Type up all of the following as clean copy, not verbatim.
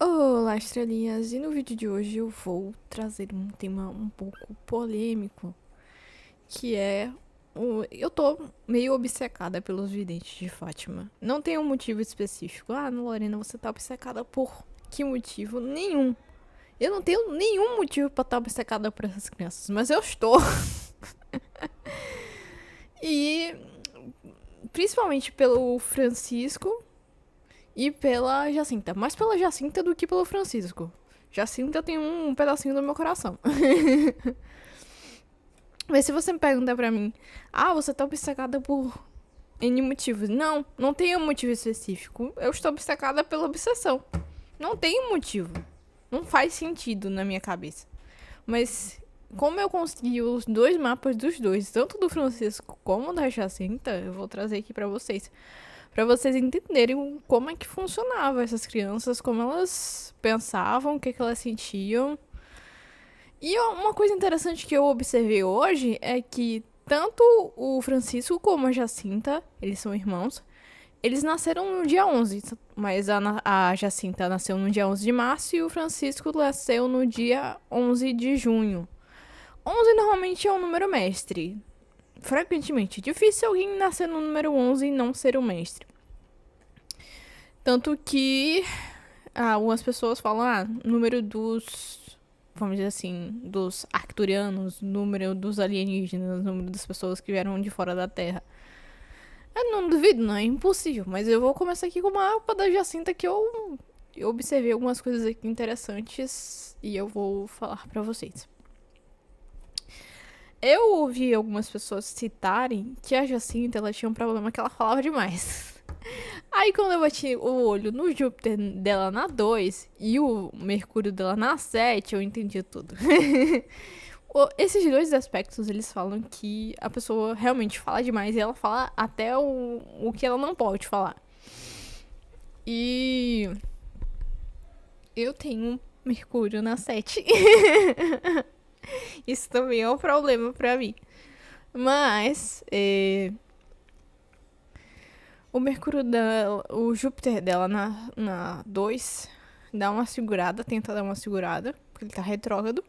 Olá, estrelinhas! E no vídeo de hoje eu vou trazer um tema um pouco polêmico, que é eu tô meio obcecada pelos videntes de Fátima. Não tem um motivo específico. Ah, Lorena, você tá obcecada por que motivo? Nenhum. Eu não tenho nenhum motivo pra estar obcecada por essas crianças, mas eu estou. E principalmente pelo Francisco e pela Jacinta. Mais pela Jacinta do que pelo Francisco. Jacinta tem um pedacinho do meu coração. Mas se você me perguntar pra mim, você tá obcecada por N motivos. Não, não tem um motivo específico. Eu estou obcecada pela obsessão. Não tem um motivo. Não faz sentido na minha cabeça. Mas como eu consegui os dois mapas dos dois, tanto do Francisco como da Jacinta, eu vou trazer aqui pra vocês. Pra vocês entenderem como é que funcionava essas crianças, como elas pensavam, o que elas sentiam. E uma coisa interessante que eu observei hoje é que tanto o Francisco como a Jacinta, eles são irmãos, eles nasceram no dia 11, mas a Jacinta nasceu no dia 11 de março e o Francisco nasceu no dia 11 de junho. 11 normalmente é um número mestre. Frequentemente, difícil alguém nascer no número 11 e não ser um mestre. Tanto que algumas pessoas falam, número dos, vamos dizer assim, dos arcturianos, número dos alienígenas, número das pessoas que vieram de fora da Terra. Eu não duvido, não é impossível, mas eu vou começar aqui com uma mapa da Jacinta que eu observei algumas coisas aqui interessantes e eu vou falar pra vocês. Eu ouvi algumas pessoas citarem que a Jacinta ela tinha um problema que ela falava demais. Aí quando eu bati o olho no Júpiter dela na 2 e o Mercúrio dela na 7, eu entendi tudo. Esses dois aspectos, eles falam que a pessoa realmente fala demais e ela fala até o que ela não pode falar. E eu tenho Mercúrio na 7. Isso também é um problema pra mim. Mas o Mercúrio dela, o Júpiter dela na 2 dá uma segurada, tenta dar uma segurada, porque ele tá retrógrado.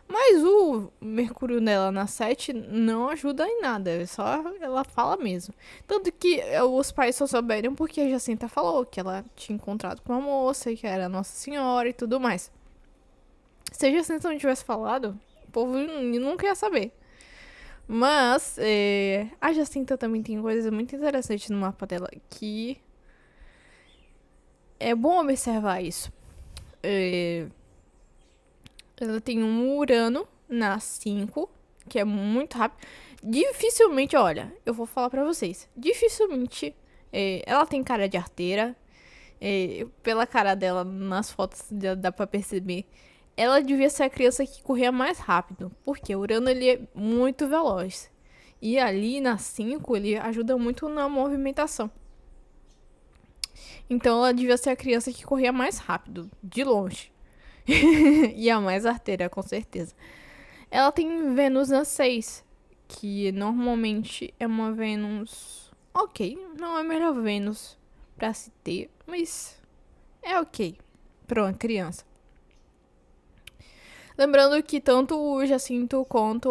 Mas o Mercúrio dela na 7 não ajuda em nada, é só ela fala mesmo. Tanto que os pais só souberam porque a Jacinta falou que ela tinha encontrado com uma moça, que era Nossa Senhora e tudo mais. Se a Jacinta não tivesse falado, o povo nunca ia saber. Mas a Jacinta também tem coisas muito interessantes no mapa dela que é bom observar isso. Ela tem um Urano na 5, que é muito rápido. Dificilmente, olha, eu vou falar pra vocês. Dificilmente ela tem cara de arteira. Pela cara dela, nas fotos dá pra perceber. Ela devia ser a criança que corria mais rápido. Porque o Urano ele é muito veloz. E ali na 5 ele ajuda muito na movimentação. Então ela devia ser a criança que corria mais rápido, de longe. E a mais arteira, com certeza. Ela tem Vênus na 6, que normalmente é uma Vênus. Ok, não é a melhor Vênus pra se ter, mas é ok pra uma criança. Lembrando que tanto o Jacinto quanto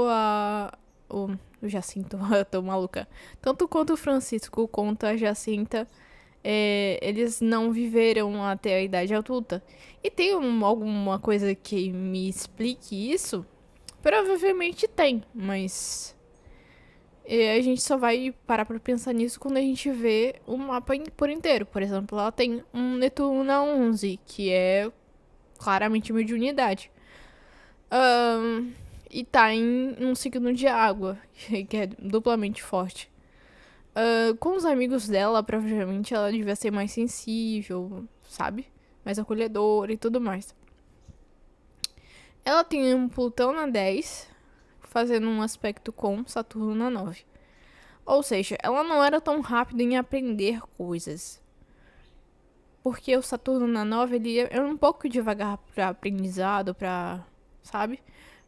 o Jacinto, eu tô maluca. Tanto quanto o Francisco quanto a Jacinta, eles não viveram até a idade adulta. E tem alguma coisa que me explique isso? Provavelmente tem, mas a gente só vai parar pra pensar nisso quando a gente vê o mapa por inteiro. Por exemplo, ela tem um Netuno na 11, que é claramente mediunidade. E tá em um signo de água, que é duplamente forte. Com os amigos dela, provavelmente ela devia ser mais sensível, sabe? Mais acolhedora e tudo mais. Ela tem um Plutão na 10, fazendo um aspecto com Saturno na 9. Ou seja, ela não era tão rápida em aprender coisas. Porque o Saturno na 9, ele é um pouco devagar pra aprendizado, sabe?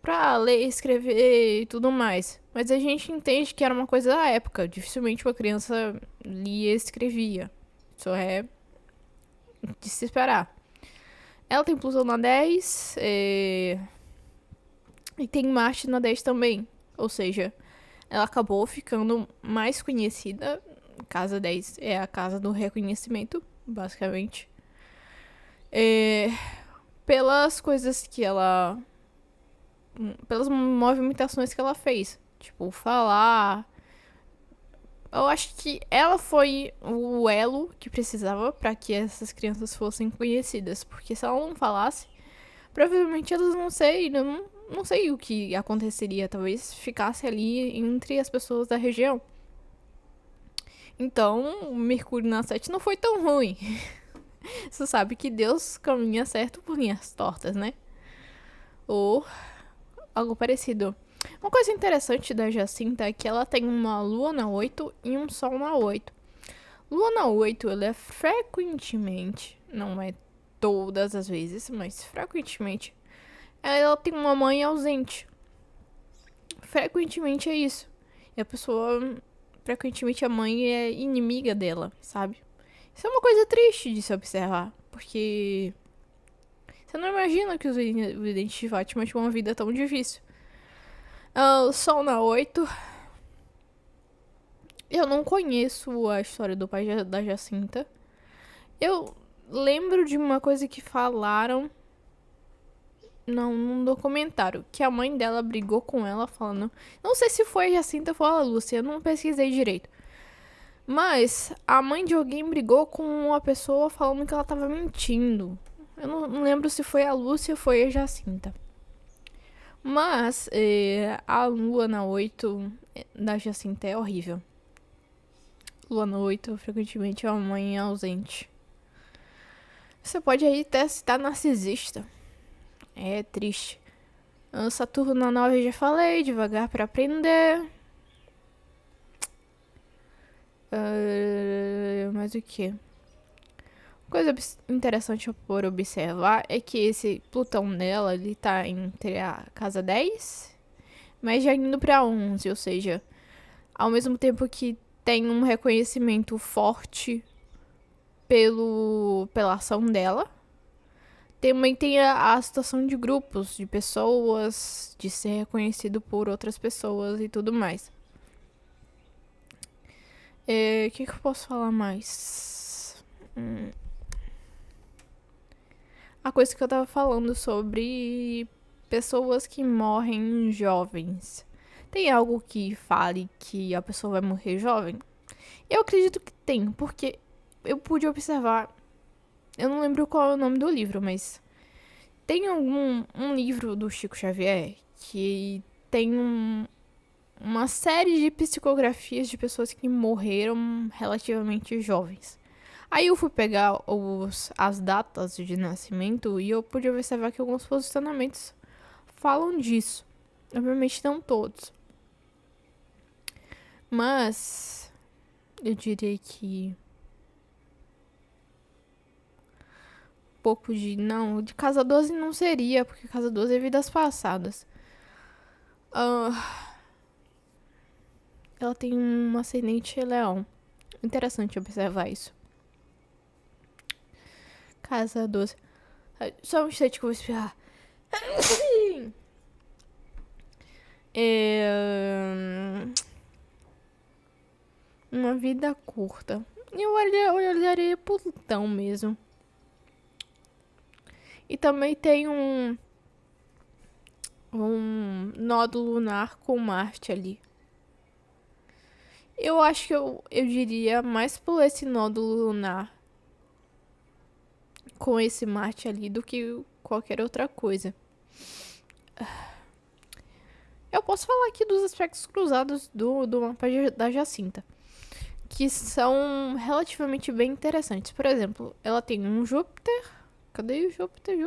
Pra ler, escrever e tudo mais. Mas a gente entende que era uma coisa da época. Dificilmente uma criança lia e escrevia. Isso é de se esperar. Ela tem Plutão na 10 e tem Marte na 10 também. Ou seja, ela acabou ficando mais conhecida. Casa 10 é a casa do reconhecimento, basicamente. Pelas coisas que ela. Pelas movimentações que ela fez. Tipo, falar. Eu acho que ela foi o elo que precisava para que essas crianças fossem conhecidas. Porque se ela não falasse, provavelmente elas não sei o que aconteceria. Talvez ficasse ali entre as pessoas da região. Então, o Mercúrio na 7 não foi tão ruim. Você sabe que Deus caminha certo por linhas tortas, né? Ou algo parecido. Uma coisa interessante da Jacinta é que ela tem uma lua na 8 e um sol na 8. Lua na 8, ela é frequentemente, não é todas as vezes, mas frequentemente, ela tem uma mãe ausente. Frequentemente é isso. E a pessoa, frequentemente a mãe é inimiga dela, sabe? Isso é uma coisa triste de se observar, porque você não imagina que os videntes de Fátima tinham uma vida tão difícil. O Sol na 8. Eu não conheço a história do pai da Jacinta. Eu lembro de uma coisa que falaram num documentário, que a mãe dela brigou com ela falando... Não sei se foi a Jacinta ou foi a Lúcia, eu não pesquisei direito. Mas a mãe de alguém brigou com uma pessoa falando que ela tava mentindo. Eu não lembro se foi a Lúcia ou foi a Jacinta. Mas a lua na 8 da Jacinta é horrível. Lua na 8 frequentemente é uma mãe ausente. Você pode aí até citar narcisista. É triste. Saturno na 9 eu já falei, devagar pra aprender. Mas o que? Coisa interessante por observar é que esse Plutão dela, ele tá entre a casa 10, mas já indo pra 11, ou seja, ao mesmo tempo que tem um reconhecimento forte pela ação dela, também tem a situação de grupos, de pessoas, de ser reconhecido por outras pessoas e tudo mais. O que eu posso falar mais? A coisa que eu tava falando sobre pessoas que morrem jovens. Tem algo que fale que a pessoa vai morrer jovem? Eu acredito que tem, porque eu pude observar. Eu não lembro qual é o nome do livro, mas tem um livro do Chico Xavier que tem uma série de psicografias de pessoas que morreram relativamente jovens. Aí eu fui pegar as datas de nascimento e eu pude observar que alguns posicionamentos falam disso. Obviamente não todos. Mas eu diria que pouco de... Não, de casa 12 não seria, porque casa 12 é vidas passadas. Ela tem um ascendente leão. Interessante observar isso. Casa 12. Só um instante que eu vou espirrar. Uma vida curta. Eu olharia Plutão mesmo. E também tem um nódulo lunar com Marte ali. Eu acho que eu diria mais por esse nódulo lunar com esse Marte ali do que qualquer outra coisa. Eu posso falar aqui dos aspectos cruzados do mapa da Jacinta, que são relativamente bem interessantes. Por exemplo, ela tem um Júpiter. Cadê o Júpiter?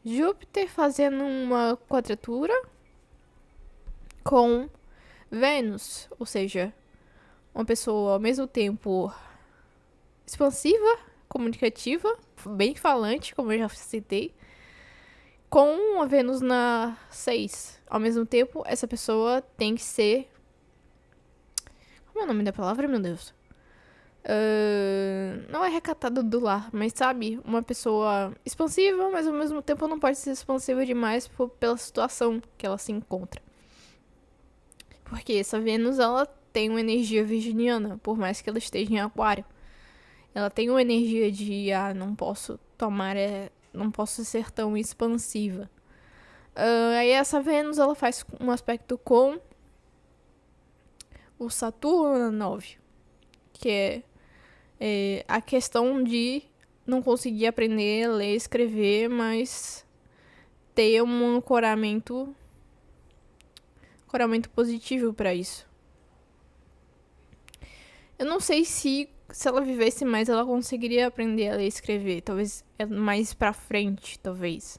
Júpiter fazendo uma quadratura com Vênus, ou seja, uma pessoa ao mesmo tempo expansiva, comunicativa, bem falante, como eu já citei, com a Vênus na 6. Ao mesmo tempo, essa pessoa tem que ser... Como é o nome da palavra, meu Deus? Não é recatada do lar, mas sabe? Uma pessoa expansiva, mas ao mesmo tempo não pode ser expansiva demais pela situação que ela se encontra. Porque essa Vênus, ela tem uma energia virginiana, por mais que ela esteja em aquário. Ela tem uma energia de, não posso não posso ser tão expansiva. Aí essa Vênus, ela faz um aspecto com o Saturno na 9, que é a questão de não conseguir aprender, ler, escrever, mas ter um ancoramento positivo para isso. Eu não sei se ela vivesse mais, ela conseguiria aprender a ler e escrever. Talvez mais pra frente, talvez.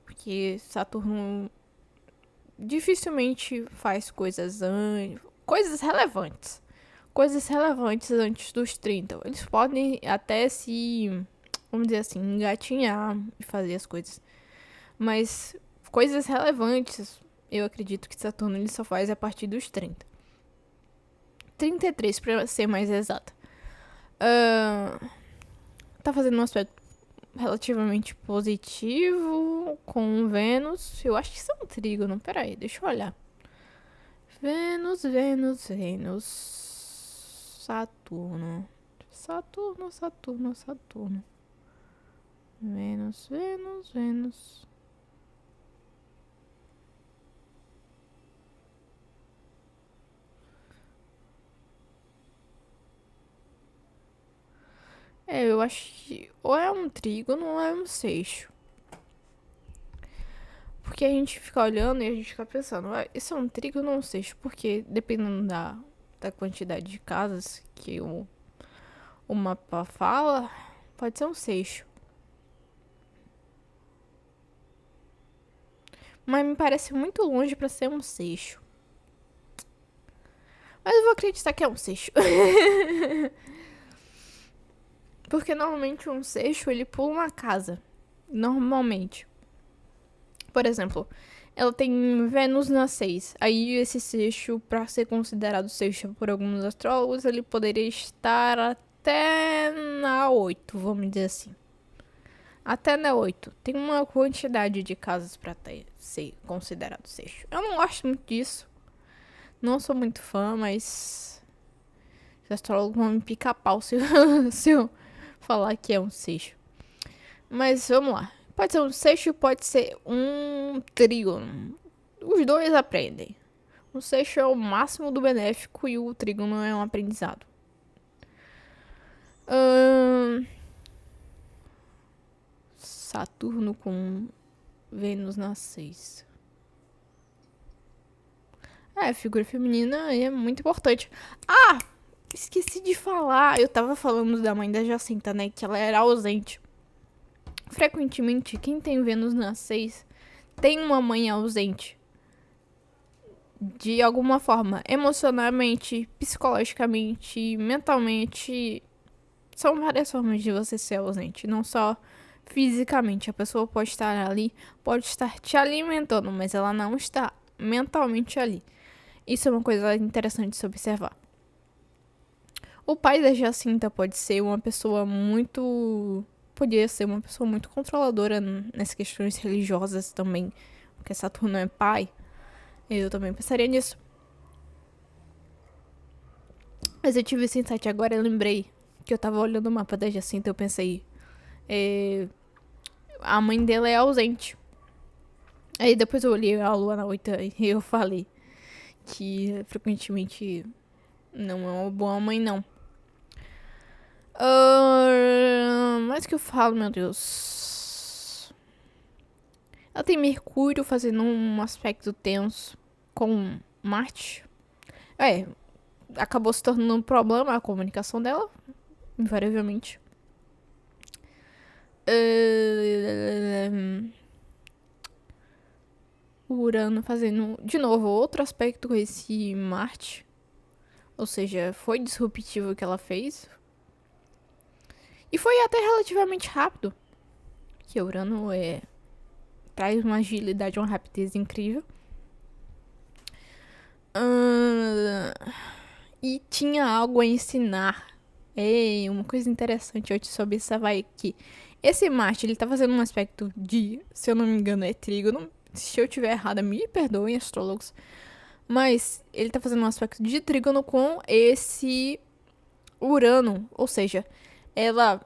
Porque Saturno dificilmente faz coisas relevantes. Coisas relevantes antes dos 30. Eles podem até vamos dizer assim, engatinhar e fazer as coisas. Mas coisas relevantes, eu acredito que Saturno ele só faz a partir dos 30. 33 pra ser mais exata. Tá fazendo um aspecto relativamente positivo com Vênus. Eu acho que isso é um trígono. Peraí, deixa eu olhar. Vênus. Saturno. Vênus. Eu acho que ou é um trígono ou é um seixo. Porque a gente fica olhando e a gente fica pensando, isso é um trígono ou um seixo? Porque dependendo da quantidade de casas que o mapa fala, pode ser um seixo. Mas me parece muito longe pra ser um seixo. Mas eu vou acreditar que é um seixo. Porque normalmente um seixo, ele pula uma casa. Normalmente. Por exemplo, ela tem Vênus na 6. Aí esse seixo, pra ser considerado seixo por alguns astrólogos, ele poderia estar até na 8, vamos dizer assim. Até na 8. Tem uma quantidade de casas pra ser considerado seixo. Eu não gosto muito disso. Não sou muito fã, mas os astrólogos vão me picar pau se eu falar que é um seixo. Mas vamos lá. Pode ser um seixo, pode ser um trígono. Os dois aprendem. O seixo é o máximo do benéfico e o trígono é um aprendizado. Saturno com Vênus na 6. Figura feminina é muito importante. Esqueci de falar. Eu tava falando da mãe da Jacinta, né? Que ela era ausente. Frequentemente, quem tem Vênus na 6 tem uma mãe ausente. De alguma forma. Emocionalmente, psicologicamente, mentalmente. São várias formas de você ser ausente. Não só fisicamente. A pessoa pode estar ali, pode estar te alimentando, mas ela não está mentalmente ali. Isso é uma coisa interessante de se observar. O pai da Jacinta pode ser uma pessoa muito... Podia ser uma pessoa muito controladora nas questões religiosas também. Porque Saturno é pai. Eu também pensaria nisso. Mas eu tive esse insight agora, eu lembrei que eu tava olhando o mapa da Jacinta, eu pensei... a mãe dela é ausente. Aí depois eu olhei a lua na 8 e eu falei que frequentemente não é uma boa mãe, não. Mas que eu falo, meu Deus. Ela tem Mercúrio fazendo um aspecto tenso com Marte. Acabou se tornando um problema a comunicação dela, invariavelmente. Urano fazendo, de novo, outro aspecto com esse Marte. Ou seja, foi disruptivo o que ela fez. E foi até relativamente rápido. Que Urano traz uma agilidade, uma rapidez incrível. E tinha algo a ensinar E uma coisa interessante eu te soube observar é que esse Marte, ele tá fazendo um aspecto de, se eu não me engano, é trígono. Se eu tiver errada, me perdoem, astrólogos. Mas ele tá fazendo um aspecto de trígono com esse Urano. Ou seja, ela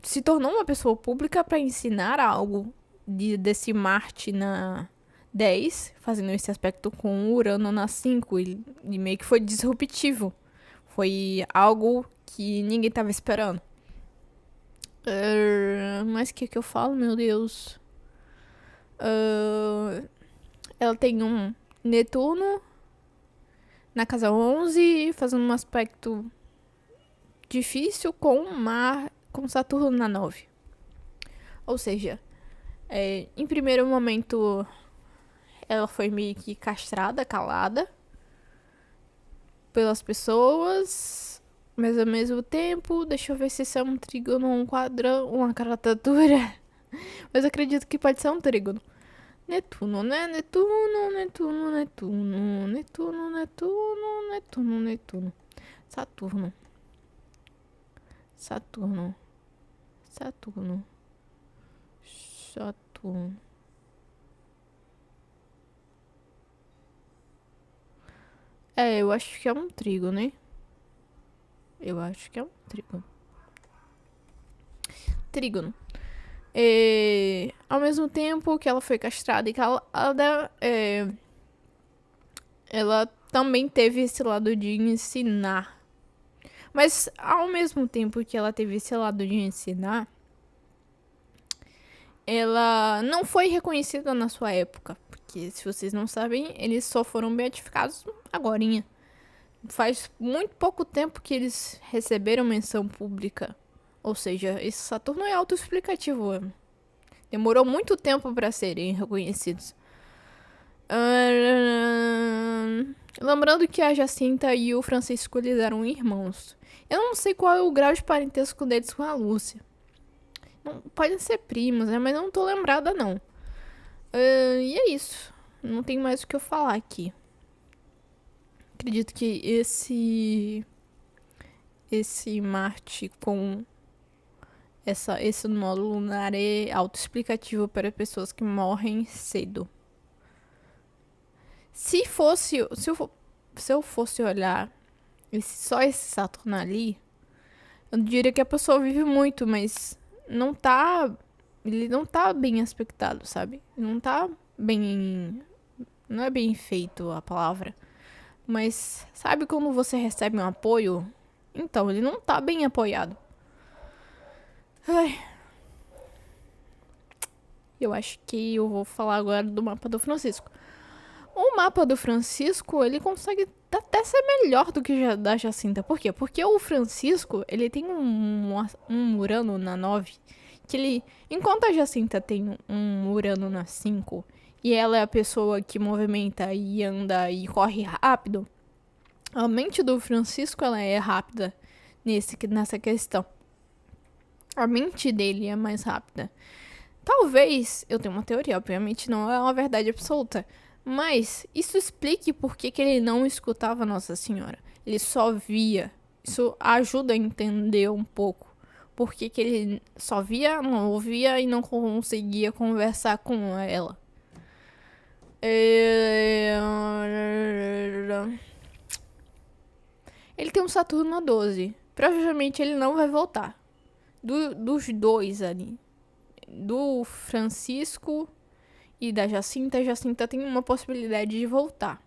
se tornou uma pessoa pública para ensinar algo desse Marte na 10, fazendo esse aspecto com Urano na 5. E meio que foi disruptivo. Foi algo que ninguém tava esperando. Mas o que eu falo, meu Deus? Ela tem um Netuno na casa 11, fazendo um aspecto difícil com Saturno na 9. Ou seja, em primeiro momento ela foi meio que castrada, calada pelas pessoas, mas ao mesmo tempo, deixa eu ver se isso é um trígono, um quadrão, uma quadratura. Mas acredito que pode ser um trígono. Netuno, né? Netuno, Netuno, Netuno, Netuno, Netuno, Netuno, Netuno. Saturno. Saturno. Saturno. Saturno. Eu acho que é um trígono, né? Eu acho que é um trígono. Trígono. Ao mesmo tempo que ela foi castrada e calada, ela também teve esse lado de ensinar. Mas ao mesmo tempo que ela teve esse lado de ensinar, ela não foi reconhecida na sua época. Porque, se vocês não sabem, eles só foram beatificados agorinha. Faz muito pouco tempo que eles receberam menção pública. Ou seja, esse Saturno é autoexplicativo. Demorou muito tempo para serem reconhecidos. Lembrando que a Jacinta e o Francisco eles eram irmãos. Eu não sei qual é o grau de parentesco deles com a Lúcia. Não, podem ser primos, né? Mas eu não tô lembrada, não. E é isso. Não tem mais o que eu falar aqui. Acredito que esse Marte com esse módulo lunar é autoexplicativo para pessoas que morrem cedo. Se eu fosse olhar só esse Saturno ali, eu diria que a pessoa vive muito, mas ele não tá bem aspectado, sabe? Não tá bem, não é bem feito a palavra. Mas sabe quando você recebe um apoio? Então, ele não tá bem apoiado. Ai. Eu acho que eu vou falar agora do mapa do Francisco. O mapa do Francisco, ele consegue até ser melhor do que da Jacinta. Por quê? Porque o Francisco, ele tem um Urano na 9, que ele... Enquanto a Jacinta tem um Urano na 5, e ela é a pessoa que movimenta e anda e corre rápido, a mente do Francisco, ela é rápida nessa questão. A mente dele é mais rápida. Talvez, eu tenho uma teoria, obviamente não é uma verdade absoluta, mas isso explique por que ele não escutava Nossa Senhora. Ele só via. Isso ajuda a entender um pouco por que ele só via, não ouvia e não conseguia conversar com ela. Ele tem um Saturno na 12. Provavelmente ele não vai voltar. Dos dois ali. Do Francisco e da Jacinta. A Jacinta tem uma possibilidade de voltar.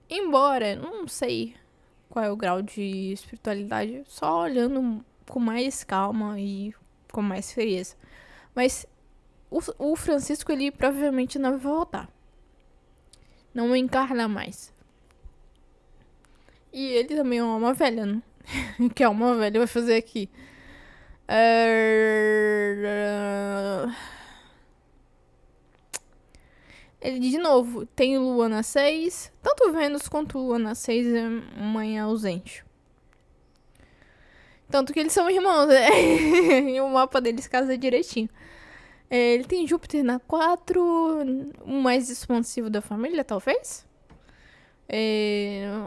Embora, não sei qual é o grau de espiritualidade. Só olhando com mais calma e com mais frieza. Mas o Francisco, ele provavelmente não vai voltar. Não encarna mais. E ele também é uma alma velha, né? Que a alma velha vai fazer aqui? Ele, de novo, tem Lua na 6. Tanto Vênus quanto Lua na 6 é mãe ausente. Tanto que eles são irmãos, né? E o mapa deles casa direitinho. Ele tem Júpiter na 4. O mais expansivo da família, talvez?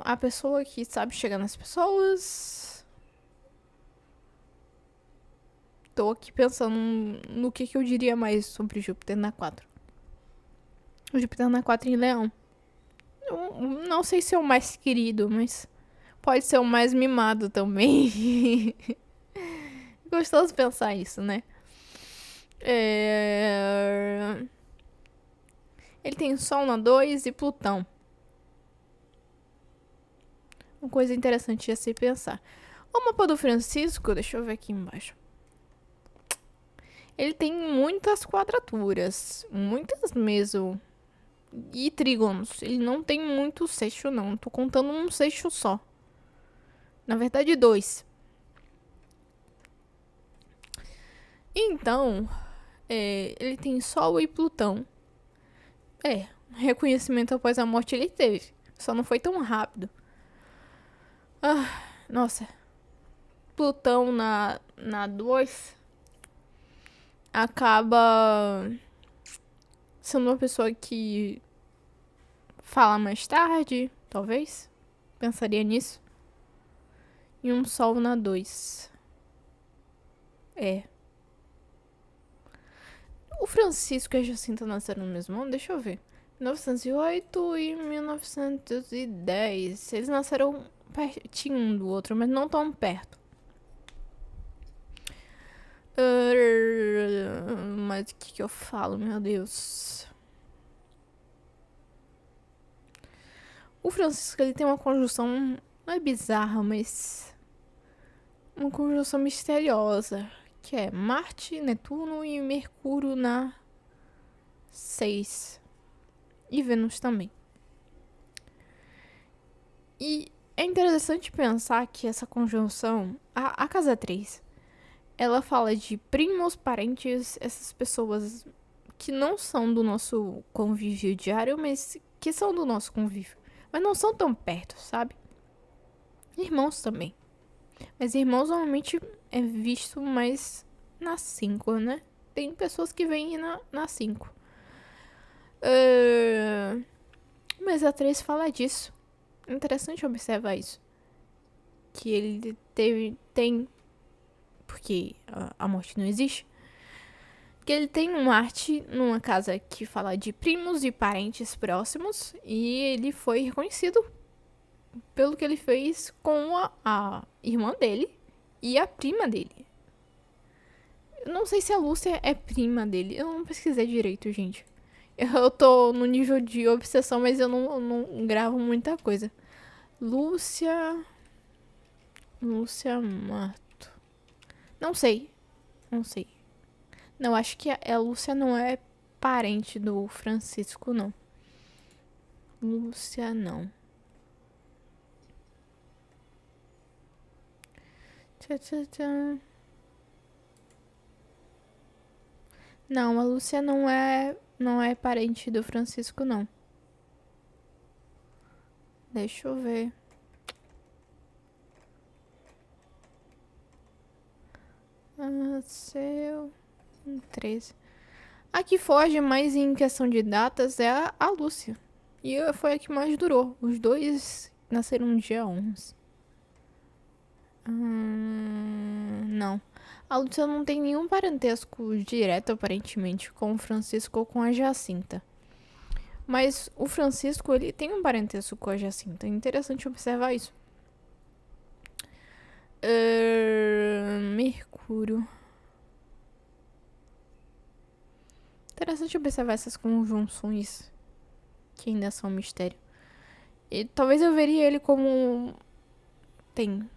A pessoa que sabe chegar nas pessoas. Tô aqui pensando no que eu diria mais sobre Júpiter na 4. O Júpiter na 4 em Leão. Eu não sei se é o mais querido, mas pode ser o mais mimado também. Gostoso pensar isso, né? Ele tem Sol na 2 e Plutão. Uma coisa interessante a se pensar. O mapa do Francisco, deixa eu ver aqui embaixo. Ele tem muitas quadraturas, muitas mesmo. E trígonos. Ele não tem muito seixo, não. Tô contando um seixo só. Na verdade, 2. Então, ele tem Sol e Plutão. Reconhecimento após a morte ele teve. Só não foi tão rápido. Nossa. Plutão na 2 acaba sendo uma pessoa que fala mais tarde, talvez. Pensaria nisso. E um Sol na 2. O Francisco e a Jacinta nasceram no mesmo ano? Deixa eu ver. 1908 e 1910. Eles nasceram pertinho um do outro, mas não tão perto. Mas o que eu falo, meu Deus? O Francisco, ele tem uma conjunção, não é bizarra, mas uma conjunção misteriosa, que é Marte, Netuno e Mercúrio na 6. E Vênus também. E é interessante pensar que essa conjunção, a casa 3, ela fala de primos, parentes, essas pessoas que não são do nosso convívio diário, mas que são do nosso convívio. Mas não são tão perto, sabe? Irmãos também. Mas irmãos normalmente é visto mais na 5, né? Tem pessoas que vêm na 5. Mas a 3 fala disso. É interessante observar isso. Que ele tem... Porque a morte não existe. Que ele tem um Marte numa casa que fala de primos e parentes próximos. E ele foi reconhecido pelo que ele fez com a irmã dele e a prima dele. Eu não sei se a Lúcia é prima dele. Eu não pesquisei direito, gente. Eu tô no nível de obsessão, mas eu não gravo muita coisa. Lúcia Mato. Não sei. Não, acho que a Lúcia não é parente do Francisco, não. Lúcia, não. Não, a Lúcia não é parente do Francisco, não. Deixa eu ver. Nasceu em 13. A que foge mais em questão de datas é a Lúcia. E foi a que mais durou. Os dois nasceram no dia 11. Não. A Lúcia não tem nenhum parentesco direto, aparentemente, com o Francisco ou com a Jacinta. Mas o Francisco, ele tem um parentesco com a Jacinta. É interessante observar isso. Mercúrio. Interessante observar essas conjunções que ainda são um mistério. E talvez eu veria ele como... Tem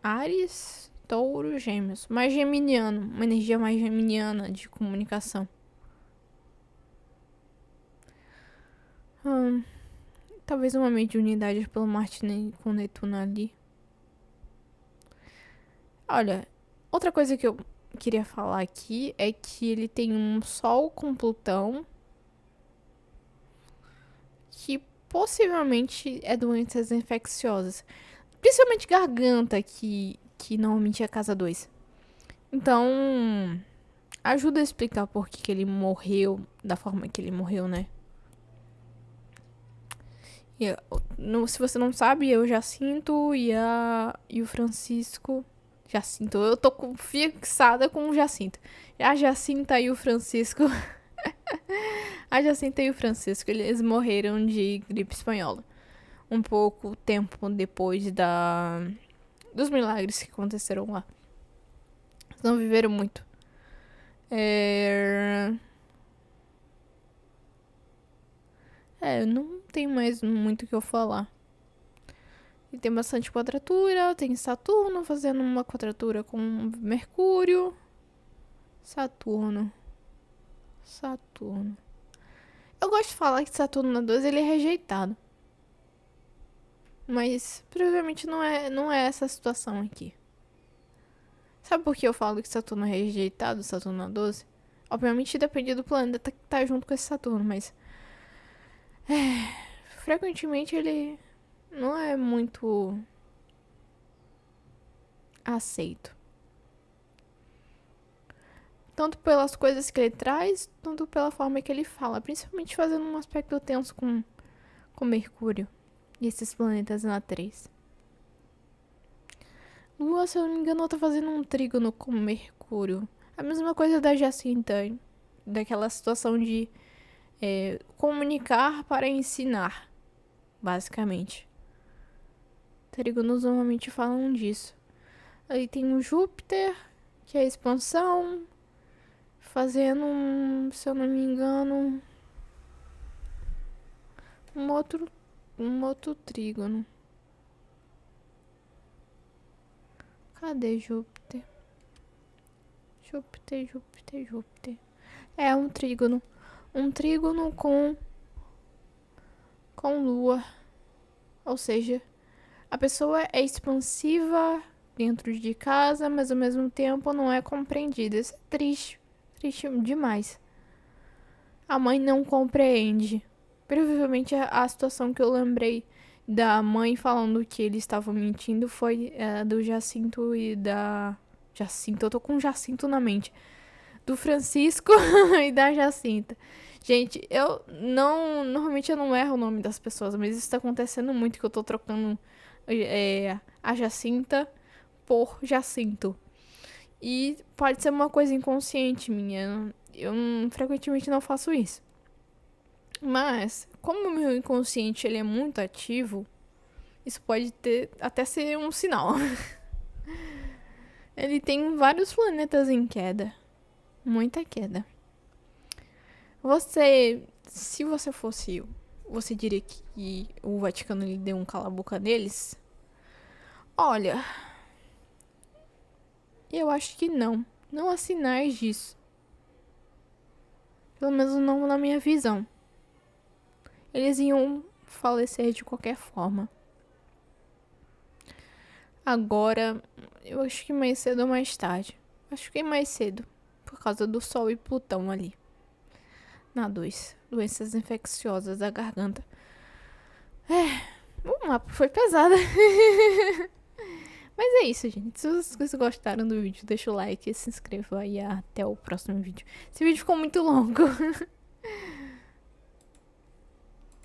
Áries, Touro, Gêmeos. Mais geminiano. Uma energia mais geminiana de comunicação. Talvez uma mediunidade pelo Marte com Netuno ali. Olha, outra coisa que eu queria falar aqui é que ele tem um Sol com Plutão que possivelmente é doenças infecciosas. Principalmente garganta, que normalmente é casa 2. Então, ajuda a explicar por que ele morreu da forma que ele morreu, né? Se você não sabe, eu Jacinto e o Francisco. Jacinto, eu tô fixada com o Jacinto. A Jacinta e o Francisco. A Jacinta e o Francisco, eles morreram de gripe espanhola. Um pouco tempo depois dos milagres que aconteceram lá. Eles não viveram muito. Não tem mais muito o que eu falar. E tem bastante quadratura. Tem Saturno fazendo uma quadratura com Mercúrio. Saturno. Eu gosto de falar que Saturno na 12 ele é rejeitado. Mas provavelmente não é essa a situação aqui. Sabe por que eu falo que Saturno é rejeitado, Saturno na 12? Obviamente depende do planeta que tá junto com esse Saturno, mas... frequentemente ele não é muito aceito. Tanto pelas coisas que ele traz, tanto pela forma que ele fala. Principalmente fazendo um aspecto tenso com Mercúrio e esses planetas na 3. Lua, se eu não me engano, tá fazendo um trígono com Mercúrio. A mesma coisa da Jacinta, daquela situação de comunicar para ensinar, basicamente. Trígonos normalmente falam disso. Aí tem o Júpiter, que é a expansão, fazendo se eu não me engano, um outro trígono. Cadê Júpiter? Júpiter. É um trígono. Um trígono com Lua. Ou seja, a pessoa é expansiva dentro de casa, mas ao mesmo tempo não é compreendida. Isso é triste. Triste demais. A mãe não compreende. Provavelmente a situação que eu lembrei da mãe falando que eles estavam mentindo foi do Jacinto e da... Jacinto, eu tô com Jacinto na mente. Do Francisco e da Jacinta. Gente, normalmente eu não erro o nome das pessoas, mas isso tá acontecendo muito, que eu tô trocando a Jacinta por Jacinto. E pode ser uma coisa inconsciente minha. Eu frequentemente não faço isso. Mas, como o meu inconsciente ele é muito ativo, isso pode até ser um sinal. Ele tem vários planetas em queda. Muita queda. Se você fosse eu, você diria que o Vaticano lhe deu um cala-boca neles? Olha, eu acho que não. Não há sinais disso. Pelo menos não na minha visão. Eles iam falecer de qualquer forma. Agora, eu acho que mais cedo ou mais tarde. Acho que mais cedo. Por causa do Sol e Plutão ali. Na 2. Doenças infecciosas da garganta. O mapa foi pesado. Mas é isso, gente. Se vocês gostaram do vídeo, deixa o like, se inscreva e até o próximo vídeo. Esse vídeo ficou muito longo.